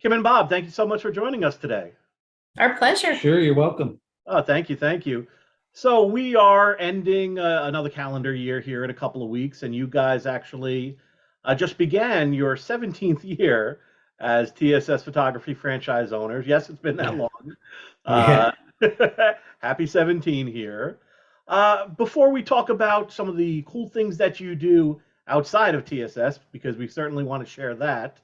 Kim and Bob, thank you so much for joining us today. Our pleasure. Sure, you're welcome. Oh, thank you, thank you. So we are ending another calendar year here in a couple of weeks, and you guys actually just began your 17th year as TSS Photography franchise owners. Yes, it's been that Yeah. long. Uh, Yeah. happy 17 here. Before we talk about some of the cool things that you do outside of TSS, because we certainly want to share that,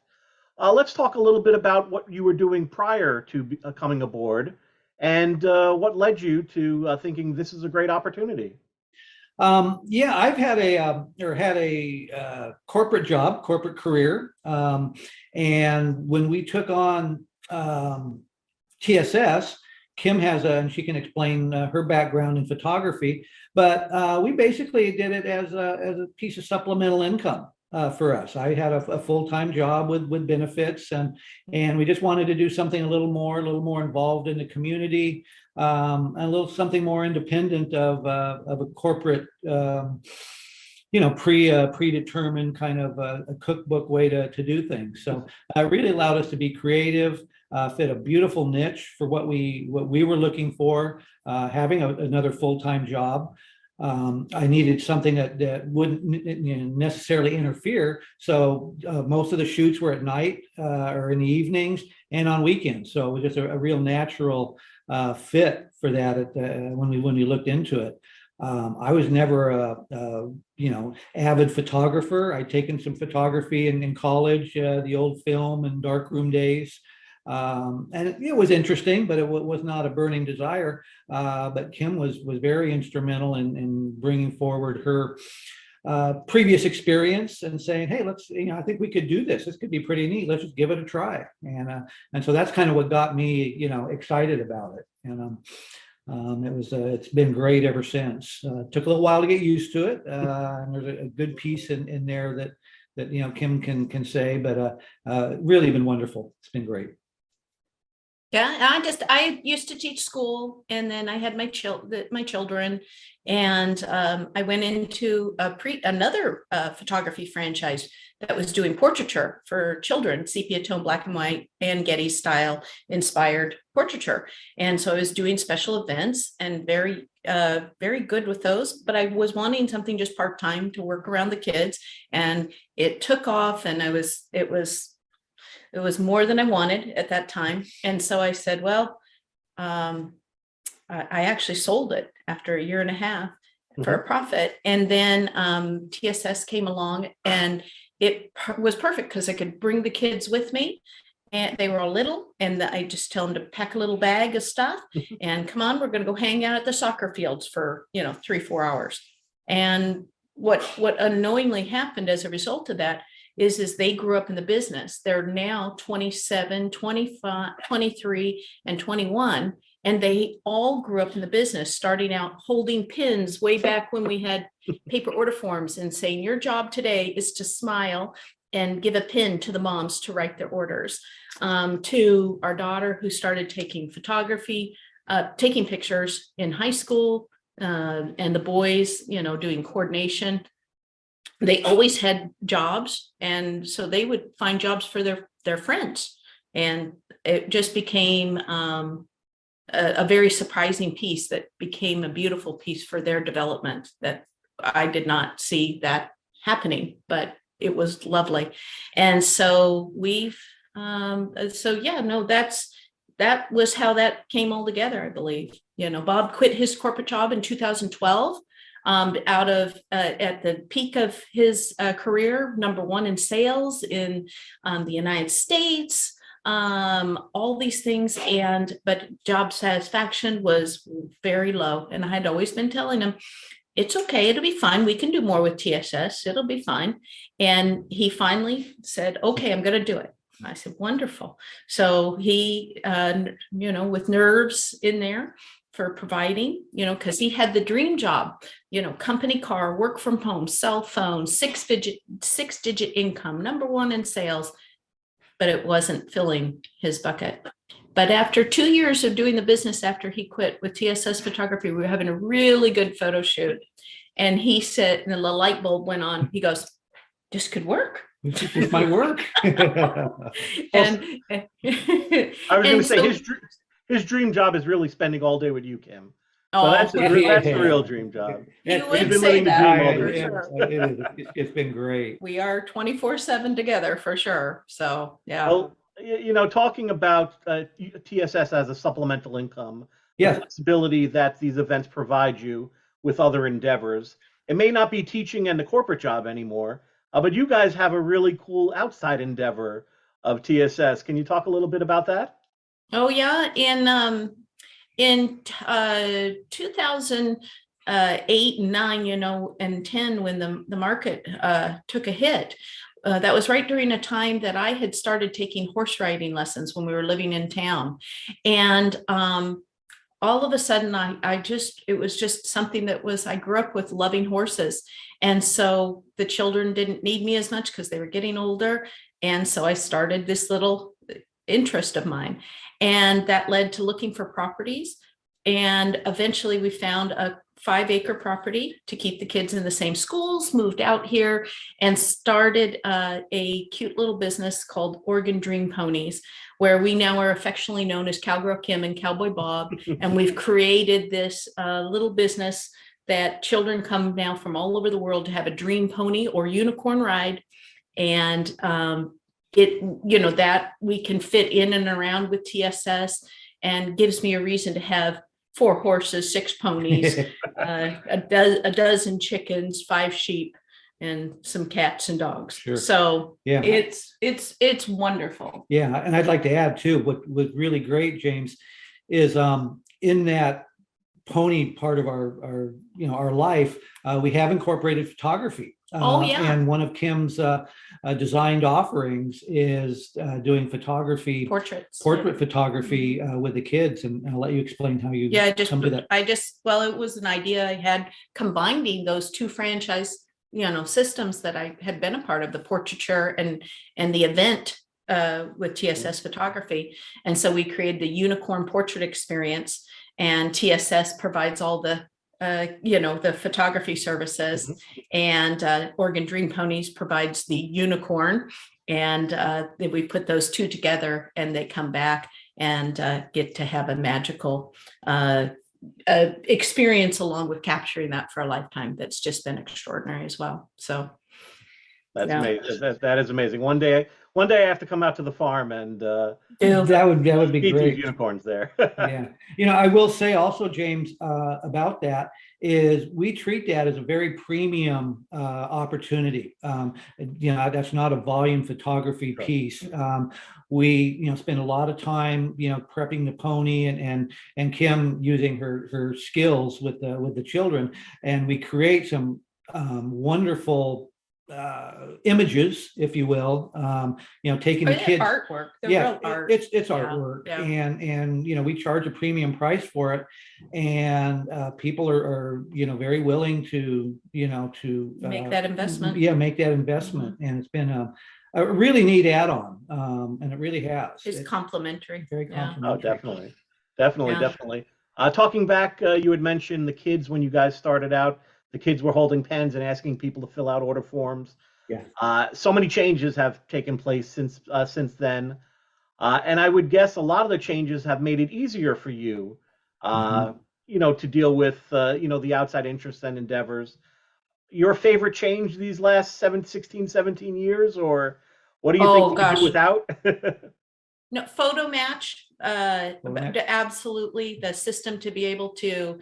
let's talk a little bit about what you were doing prior to coming aboard and what led you to thinking this is a great opportunity. Yeah, I've had a corporate job, corporate career, and when we took on TSS, Kim and she can explain her background in photography, but we basically did it as a piece of supplemental income. For us, I had a full-time job with benefits, and we just wanted to do something a little more involved in the community, a little something more independent of a corporate, predetermined kind of a cookbook way to do things. So it really allowed us to be creative, fit a beautiful niche for what we were looking for, having another full-time job. I needed something that wouldn't necessarily interfere. So most of the shoots were at night or in the evenings and on weekends. So it was just a real natural fit for that when we looked into it. I was never avid photographer. I'd taken some photography in college, the old film and darkroom days. And it was interesting, but it was not a burning desire. But Kim was very instrumental in bringing forward her previous experience and saying, "Hey, I think we could do this. This could be pretty neat. Let's just give it a try." And so that's kind of what got me, excited about it. And it's been great ever since. Took a little while to get used to it. And there's a good piece in there that Kim can say, but really been wonderful. It's been great. Yeah, I used to teach school, and then I had my children, and I went into another photography franchise that was doing portraiture for children, sepia tone, black and white, and Getty style inspired portraiture. And so I was doing special events and very good with those, but I was wanting something just part-time to work around the kids, and it took off, and it was more than I wanted at that time. And so I said, well, I actually sold it after a year and a half for a profit. And then TSS came along, and it was perfect because I could bring the kids with me. And they were all little, and I just tell them to pack a little bag of stuff and come on, we're going to go hang out at the soccer fields for, 3-4 hours. And what unknowingly happened as a result of that is they grew up in the business. They're now 27, 25, 23, and 21. And they all grew up in the business, starting out holding pins way back when we had paper order forms and saying, your job today is to smile and give a pin to the moms to write their orders. To our daughter, who started taking photography, taking pictures in high school, and the boys, doing coordination. They always had jobs, and so they would find jobs for their friends, and it just became a very surprising piece that became a beautiful piece for their development. That I did not see that happening, but it was lovely. And so that was how that came all together, I believe. Bob quit his corporate job in 2012. At the peak of his career, #1 in sales in the United States, all these things, but job satisfaction was very low. And I had always been telling him, it's okay, it'll be fine. We can do more with TSS. It'll be fine. And he finally said, okay, I'm going to do it. I said, wonderful. So he, with nerves in there for providing, because he had the dream job, company car, work from home, cell phone, six-digit income, #1 in sales, but it wasn't filling his bucket. But after 2 years of doing the business, after he quit with TSS Photography, we were having a really good photo shoot. And he said, and the light bulb went on. He goes, this could work. This might work. And I was going to say his dream job is really spending all day with you, Kim. So that's the real dream job. You He's would been say living the that dream all for day. sure. It's been great. We are 24/7 together for sure. So yeah. Well, talking about TSS as a supplemental income, the Yes. flexibility that these events provide you with other endeavors. It may not be teaching and the corporate job anymore, but you guys have a really cool outside endeavor of TSS. Can you talk a little bit about that? Oh yeah, in 2008 and 9, and 10, when the market took a hit. That was right during a time that I had started taking horse riding lessons when we were living in town. And all of a sudden, it was just something I grew up with loving horses. And so the children didn't need me as much because they were getting older. And so I started this little interest of mine. And that led to looking for properties. And eventually we found a 5-acre property to keep the kids in the same schools, moved out here and started a cute little business called Dream Ponies, where we now are affectionately known as Cowgirl Kim and Cowboy Bob. And we've created this little business that children come now from all over the world to have a dream pony or unicorn ride. And that we can fit in and around with TSS, and gives me a reason to have 4 horses, 6 ponies, a dozen chickens, 5 sheep, and some cats and dogs. Sure. So yeah, it's wonderful. Yeah, and I'd like to add too, what was really great, James, is in that pony part of our life, we have incorporated photography. Oh yeah. And one of Kim's designed offerings is doing photography, portrait photography with the kids, and I'll let you explain how you come to that. It was an idea I had, combining those 2 franchise systems that I had been a part of, the portraiture and the event with TSS Photography. And so we created the unicorn portrait experience, and TSS provides all the the photography services, and Oregon Dream Ponies provides the unicorn, and then we put those 2 together, and they come back and get to have a magical experience along with capturing that for a lifetime. That's just been extraordinary as well. So that's amazing. That is amazing. One day I have to come out to the farm and that would be great. Unicorns there. Yeah, I will say also, James, about that is we treat that as a very premium opportunity. That's not a volume photography piece. We spend a lot of time prepping the pony, and Kim using her skills with the children, and we create some wonderful images, if you will, taking the kids artwork. Real art. It's artwork. And we charge a premium price for it, and people are very willing to make that investment. Make that investment. And it's been a really neat add-on, and it really has. It's complimentary. Very complimentary. Oh, definitely. Talking back, you had mentioned the kids when you guys started out. The kids were holding pens and asking people to fill out order forms. Yeah. So many changes have taken place since then, and I would guess a lot of the changes have made it easier for you, to deal with the outside interests and endeavors. Your favorite change these last 16, 17 years, or what do you think you could do without? No, photo match. Absolutely, the system to be able to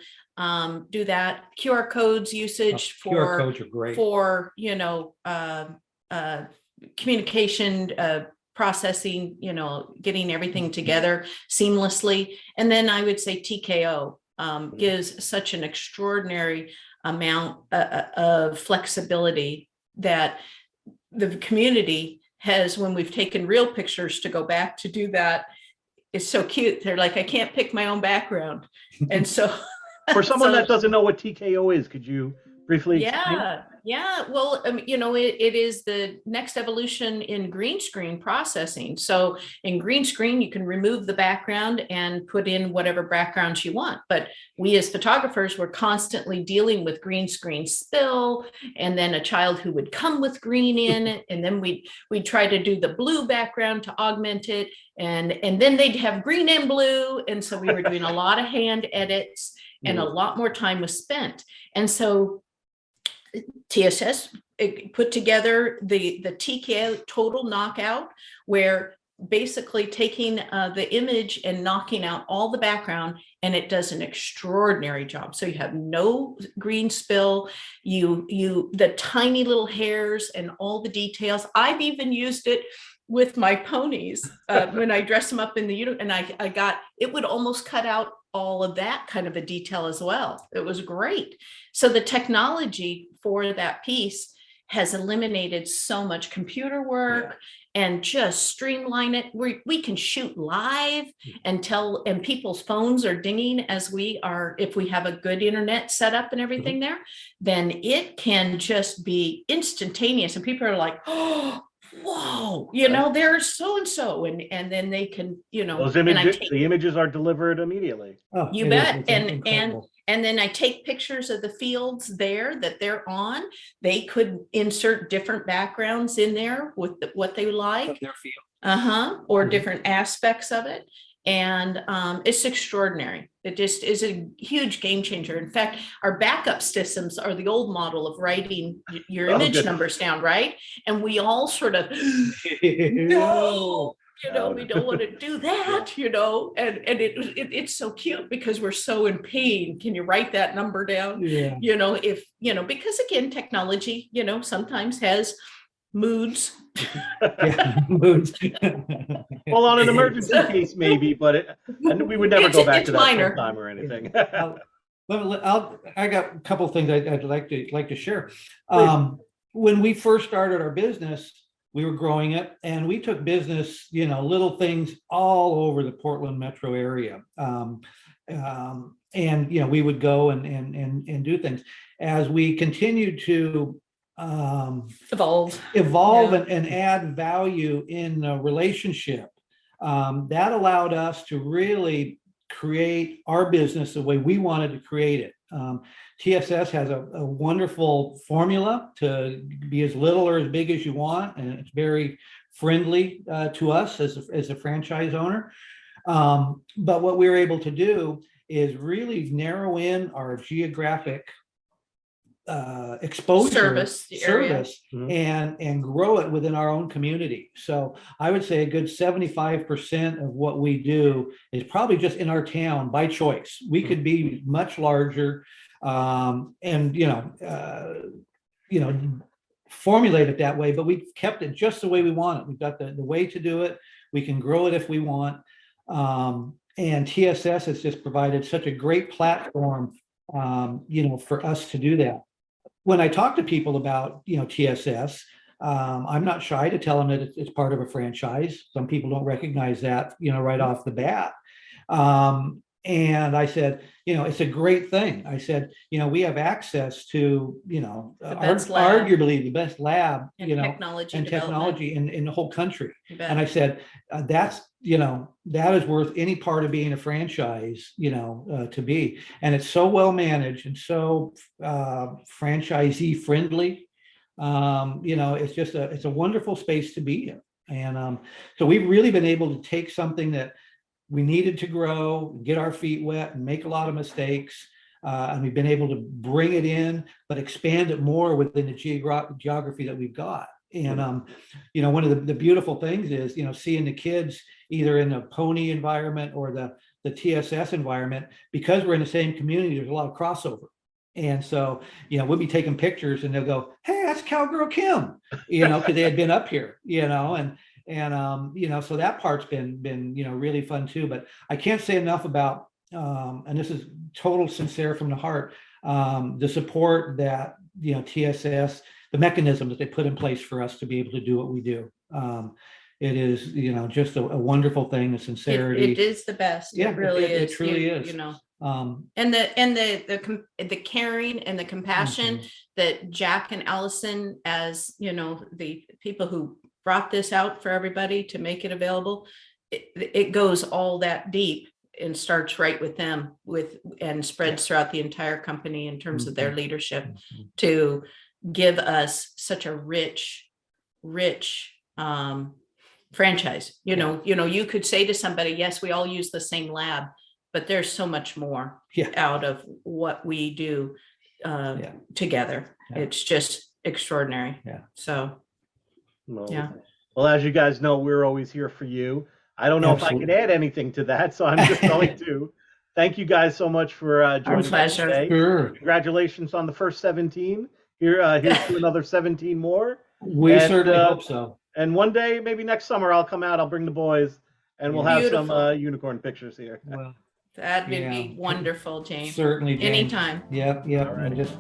do that. QR codes usage QR codes are great for communication, processing, getting everything together seamlessly. And then I would say TKO gives such an extraordinary amount of flexibility that the community has, when we've taken real pictures to go back to do that. It's so cute. They're like, I can't pick my own background. And so for someone that doesn't know what TKO is, could you briefly explain? Yeah. Well, it is the next evolution in green screen processing. So in green screen, you can remove the background and put in whatever backgrounds you want. But we as photographers were constantly dealing with green screen spill, and then a child who would come with green in it, and then we'd try to do the blue background to augment it, and then they'd have green and blue, and so we were doing a lot of hand edits, and a lot more time was spent. And so TSS put together the TK total knockout, where basically taking the image and knocking out all the background, and it does an extraordinary job. So you have no green spill, the tiny little hairs and all the details. I've even used it with my ponies when I dress them up in the uniform, and it would almost cut out all of that kind of a detail as well. It was great. So the technology for that piece has eliminated so much computer work and just streamline it. We can shoot live and people's phones are dinging if we have a good internet setup and everything there, then it can just be instantaneous. And people are like, oh, whoa, there's so-and-so, and then they can, those images, the images are delivered immediately. Oh, you bet. And then I take pictures of the fields there that they're on. They could insert different backgrounds in there with what they like. Their field. Or different aspects of it. And it's extraordinary. It just is a huge game changer. In fact, our backup systems are the old model of writing your image numbers down, right? And we all sort of, no, we don't want to do that, and it's so cute because we're so in pain. Can you write that number down? Yeah. Because again, technology, sometimes has moods. Moods. Well, on an emergency case, maybe, but we would never go back to that full time or anything. I got a couple of things I'd like to share. When we first started our business, we were growing it, and we took business, little things all over the Portland metro area. And we would go and do things as we continued to evolve and add value in the relationship. That allowed us to really create our business the way we wanted to create it. TSS has a wonderful formula to be as little or as big as you want, and it's very friendly to us as a franchise owner. But what we're able to do is really narrow in our geographic exposure service and grow it within our own community. So I would say a good 75% of what we do is probably just in our town by choice. We could be much larger and formulate it that way, but we've kept it just the way we want it. We've got the way to do it. We can grow it if we want. And TSS has just provided such a great platform for us to do that. When I talk to people about, TSS, I'm not shy to tell them that it's part of a franchise. Some people don't recognize that, right off the bat. And I said, it's a great thing. I said, we have access to, arguably the best lab, technology in the whole country. And I said, that is worth any part of being a franchise, to be. And it's so well managed and so franchisee friendly. It's a wonderful space to be in. And so we've really been able to take something that we needed to grow, get our feet wet, and make a lot of mistakes. And we've been able to bring it in, but expand it more within the geography that we've got. And, one of the beautiful things is, seeing the kids either in the pony environment or the TSS environment, because we're in the same community, there's a lot of crossover. And so, we'll be taking pictures and they'll go, hey, that's Cowgirl Kim, because they had been up here, so that part's been really fun too. But I can't say enough about, and this is total sincere from the heart, the support that, TSS, the mechanism that they put in place for us to be able to do what we do. It is, just a wonderful thing, the sincerity. It is the best. Yeah, it really is. It truly is. The caring and the compassion that Jack and Allison, as you know, the people who brought this out for everybody to make it available, it goes all that deep and starts right with them and spreads throughout the entire company in terms of their leadership to give us such a rich franchise. You know, you could say to somebody, yes, we all use the same lab, but there's so much more out of what we do together. It's just extraordinary. So, Well, as you guys know, we're always here for you. I don't know if I could add anything to that, so I'm just going to thank you guys so much for joining us today. Sure. Congratulations on the first 17. Here's to another 17 more. We certainly hope so. And one day, maybe next summer, I'll come out, I'll bring the boys, and we'll have some unicorn pictures here. Well, that would be wonderful, James. Certainly, James. Anytime. Yep. All right. And just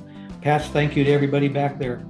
thank you to everybody back there.